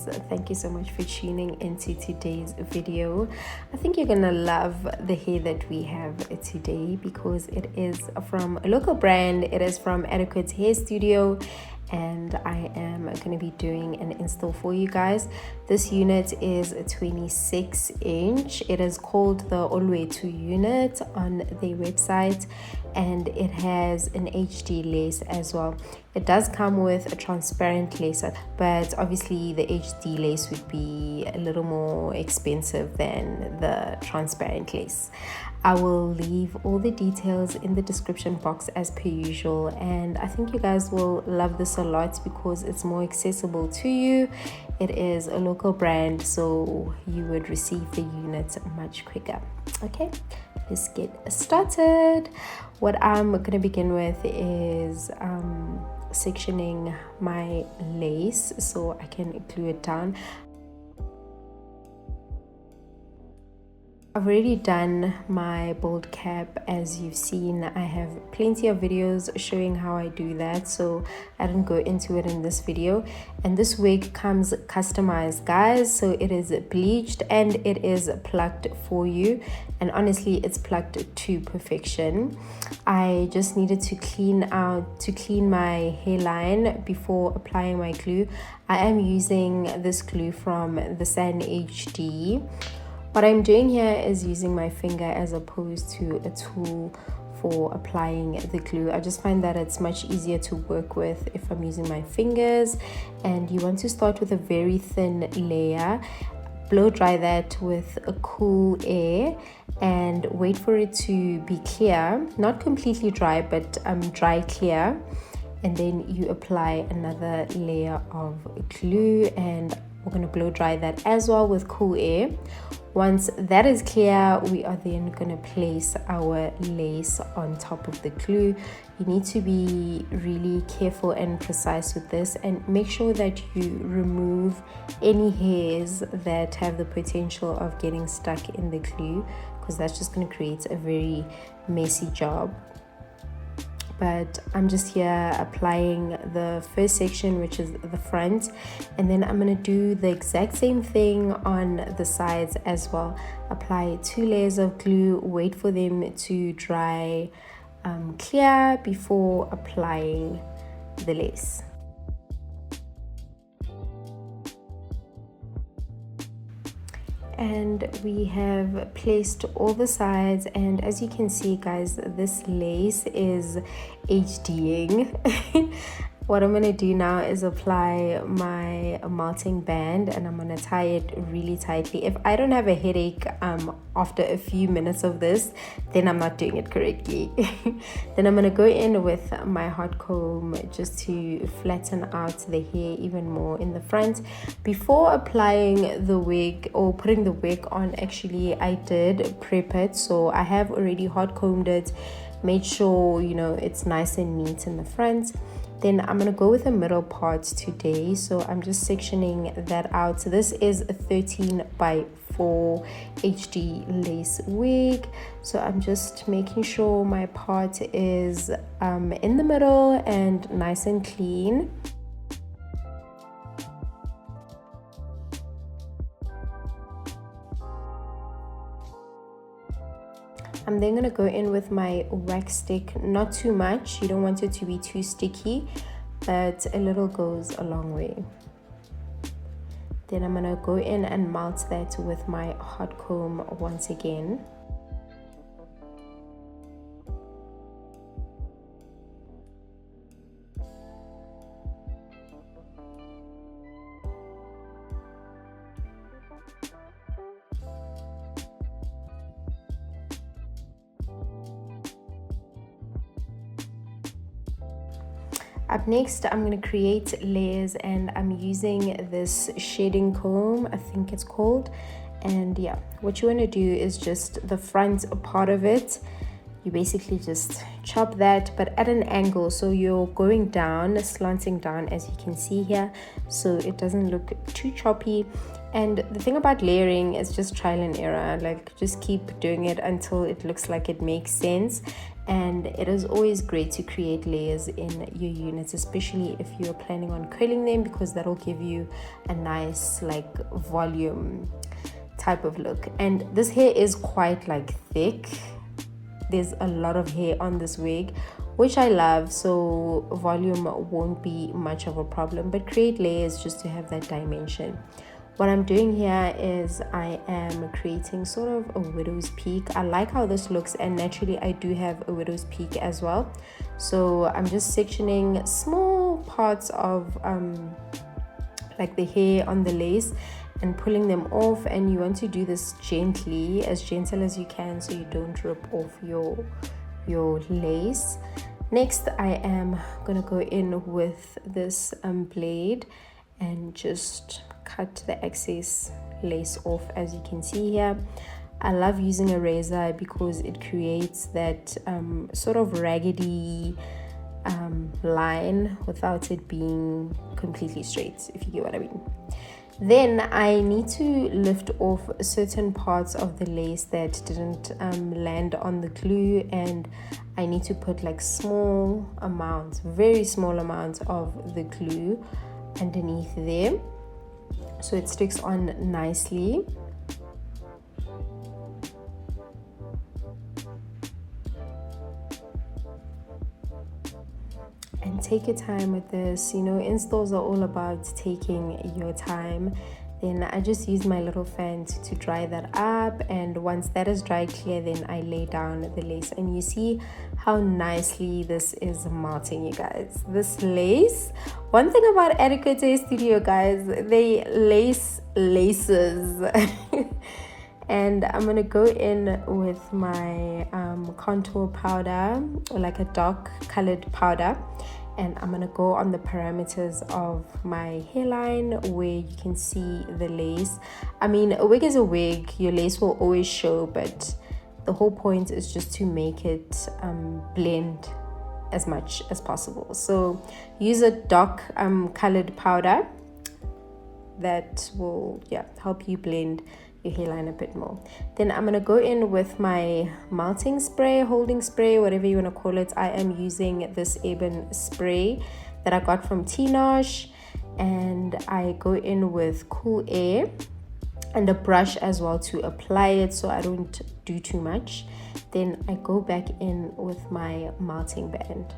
guys, thank you so much for tuning into today's video. I think you're gonna love the hair that we have today because it is from a local brand. It is from Adequate Hair Studio, and I am going to be doing an install for you guys. This unit is a 26-inch. It is called the OLWETHU unit on their website, and it has an HD lace as well. It does come with a transparent lace, but obviously the HD lace would be a little more expensive than the transparent lace. I will leave all the details in the description box as per usual, and I think you guys will love this a lot because it's more accessible to you. It is a local brand, so you would receive the unit much quicker. Okay, let's get started. What I'm gonna begin with is sectioning my lace so I can glue it down. I've already done my bold cap. As you've seen, I have plenty of videos showing how I do that, so I didn't go into it in this video. And this wig comes customized, guys, so it is bleached and it is plucked for you, and honestly it's plucked to perfection. I just needed to clean my hairline before applying my glue. I am using this glue from the San HD. What I'm doing here is using my finger as opposed to a tool for applying the glue. I just find that it's much easier to work with if I'm using my fingers. And you want to start with a very thin layer, blow dry that with a cool air, and wait for it to be clear, not completely dry, but dry clear. And then you apply another layer of glue, and we're going to blow dry that as well with cool air. Once that is clear, we are then going to place our lace on top of the glue. You need to be really careful and precise with this, and make sure that you remove any hairs that have the potential of getting stuck in the glue, because that's just going to create a very messy job. But I'm just here applying the first section, which is the front, and then I'm going to do the exact same thing on the sides as well. Apply 2 layers of glue, wait for them to dry clear before applying the lace. And we have placed all the sides, and as you can see, guys, this lace is HDing. What I'm gonna do now is apply my melting band, and I'm gonna tie it really tightly. If I don't have a headache after a few minutes of this, then I'm not doing it correctly. Then I'm gonna go in with my hot comb just to flatten out the hair even more in the front. Before applying the wig or putting the wig on, actually I did prep it, so I have already hot combed it, made sure it's nice and neat in the front. Then I'm going to go with the middle part today, so I'm just sectioning that out. So this is a 13x4 HD lace wig, so I'm just making sure my part is in the middle and nice and clean. I'm then going to go in with my wax stick, not too much. You don't want it to be too sticky, but a little goes a long way. Then I'm going to go in and melt that with my hot comb once again. Up next, I'm going to create layers, and I'm using this shading comb, I think it's called. And yeah, what you want to do is just the front part of it, you basically just chop that, but at an angle, so you're going down, slanting down, as you can see here, so it doesn't look too choppy. And the thing about layering is just trial and error. Like, just keep doing it until it looks like it makes sense. And it is always great to create layers in your units, especially if you're planning on curling them, because that'll give you a nice like volume type of look. And this hair is quite like thick. There's a lot of hair on this wig, which I love, so volume won't be much of a problem, but create layers just to have that dimension. What I'm doing here is I am creating sort of a widow's peak. I like how this looks, and naturally I do have a widow's peak as well. So I'm just sectioning small parts of like the hair on the lace and pulling them off, and you want to do this gently, as gentle as you can, so you don't rip off your lace. Next, I am gonna go in with this blade and just cut the excess lace off, as you can see here. I love using a razor because it creates that sort of raggedy line without it being completely straight, if you get what I mean. Then I need to lift off certain parts of the lace that didn't land on the glue, and I need to put like small amounts, very small amounts of the glue underneath there so it sticks on nicely. And take your time with this. You know, installs are all about taking your time. Then I just use my little fan to dry that up, and once that is dry clear, then I lay down the lace, and you see how nicely this is melting, you guys. This lace, one thing about Adequate Hair Studio, guys, they laces and I'm gonna go in with my contour powder, or like a dark colored powder, and I'm gonna go on the parameters of my hairline where you can see the lace. I mean, a wig is a wig, your lace will always show, but the whole point is just to make it blend as much as possible. So use a dark colored powder that will help you blend your hairline a bit more. Then I'm gonna go in with my melting spray, holding spray, whatever you want to call it. I am using this Ebon spray that I got from Tinosh, and I go in with cool air and a brush as well to apply it so I don't do too much. Then I go back in with my melting band.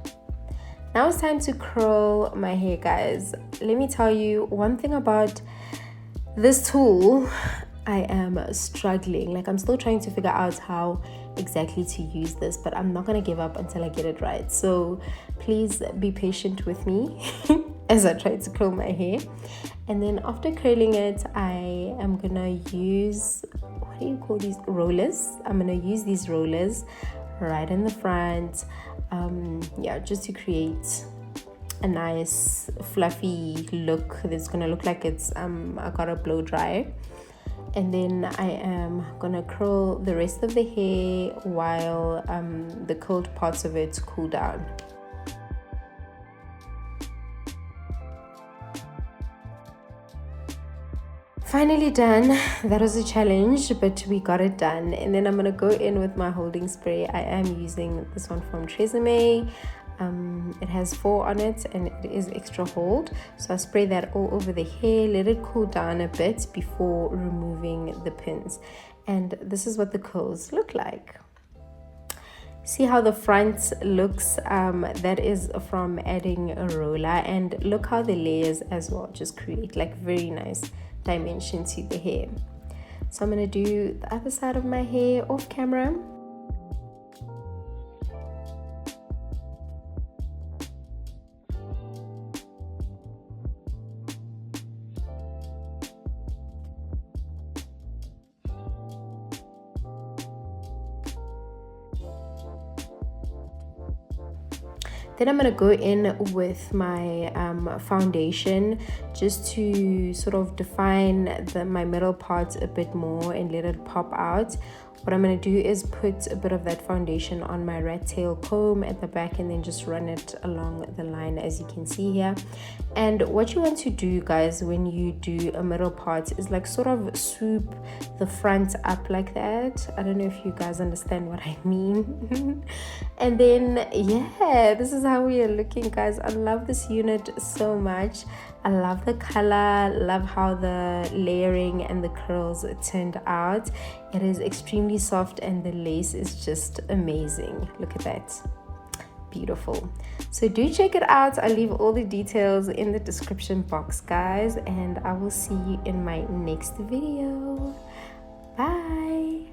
Now it's time to curl my hair, guys. Let me tell you one thing about this tool. I am struggling, like I'm still trying to figure out how exactly to use this, but I'm not gonna give up until I get it right. So please be patient with me as I try to curl my hair. And then after curling it, I am gonna use, what do you call these, rollers? I'm gonna use these rollers right in the front, just to create a nice fluffy look that's gonna look like it's I got a blow dry. And then I am gonna curl the rest of the hair while the curled parts of it cool down. Finally done. That was a challenge, but we got it done. And then I'm gonna go in with my holding spray. I am using this one from Tresemme. It has 4 on it and it is extra hold, so I spray that all over the hair, let it cool down a bit before removing the pins. And this is what the curls look like. See how the front looks? That is from adding a roller, and look how the layers as well just create like very nice dimension to the hair. So I'm gonna do the other side of my hair off camera. Then I'm going to go in with my foundation just to sort of define my middle part a bit more and let it pop out. What I'm going to do is put a bit of that foundation on my rat tail comb at the back and then just run it along the line, as you can see here. And what you want to do, guys, when you do a middle part is like sort of swoop the front up like that. I don't know if you guys understand what I mean. And then yeah, this is how we are looking, guys. I love this unit so much. I love the color, love how the layering and the curls turned out. It is extremely soft and the lace is just amazing. Look at that. Beautiful. So do check it out. I'll leave all the details in the description box, guys, and I will see you in my next video. Bye.